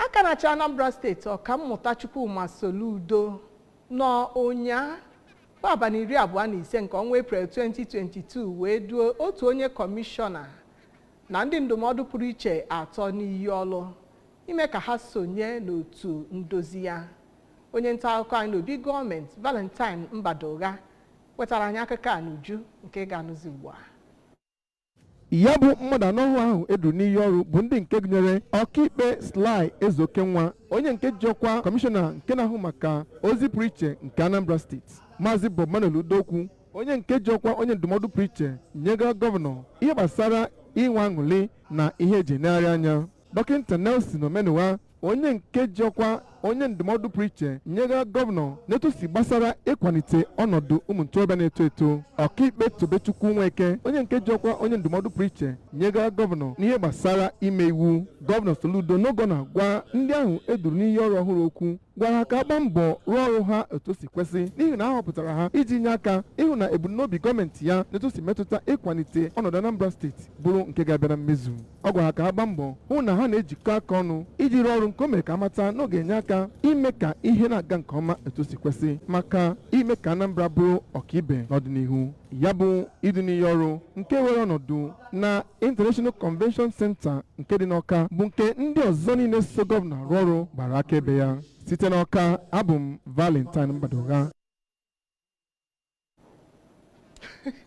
aka na Anambra State ọkammụta Chukwuma Soludo nọ onya abalị 25 nke ọnwa April 2022 wee duo otu onye kọmishọna na ndị ndụmọdụ pụrụ iche atọ n'iyi ọlụ ime ka ha sonye n'otu ndozi ya. Onye nta akụkọ anyị n'obi gọọmenti Valentine Mmadu wetara anyị akụkọ a n'uju nke ga-anụzi ugbu a. Ya bụ mmadụ anọ ahụ edu n'iyi ọrụ bụ ndị nke gụnyere ọkaikpe Sly Ezokenwa, onye nke jiọkwa kọmishọna nke na-ahụ maka ozi pụrụ iche nke Anambra steeti, Maazị Bob Manuel Udokwu, onye nke jiọkwa onye ndụmọdụ pụrụ iche nyegara gọvanọ ihe gbasara inwe aṅụrị na ihe eji negharị anya, Dọkịta Nelson Omenuwa, onye nke jiọkwa onye ndụmọdụ pụrụ iche nyegara gọvanọ n'etu gbasara ịkwalite ọnọdụ ụmụ ntorobịa na-eto eto, ọkaikpe Tobechukwu Nweke, onye nke jiọkwa onye ndụmọdụ pụrụ iche nyegara gọvanọ n'ihe gbasara ime iwu. Gọvanọ Soludo n'ogo na-agwa ndị ahụ eduru n'iyi ọrụ ọhụrụ okwu, gwara ha ka agba mbọ rụọ ọrụ ha etu si kwesị n'ihi na a họpụtara ha iji nye aka ịhụ na ebumnobi gọọmenti ya n'etu metụta ịkwalite ọnọdụ Anambra steeti bụrụ nke ga-abịa na mmezu. Ọ gwara ha ka ha gba mbọ hụ na ha na-ejikọ aka ọnụ iji rụọ ọrụ nke o mere ka amata na ọ ga-enye aka ime ka ihe na-aga nke ọma etu si kwesị maka ime ka Anambra bụrụ ọkaibe n'ọdịnihu. Ya bụ idu n'iyi ọrụ nke were ọnọdụ na International Convention Center nke dị n'Ọka bụ nke ndị ọzọ niile so gọvanọ arụ ọrụ gbara akaebe ya. Site n'Ọka, abụ m Valentine Mmadu.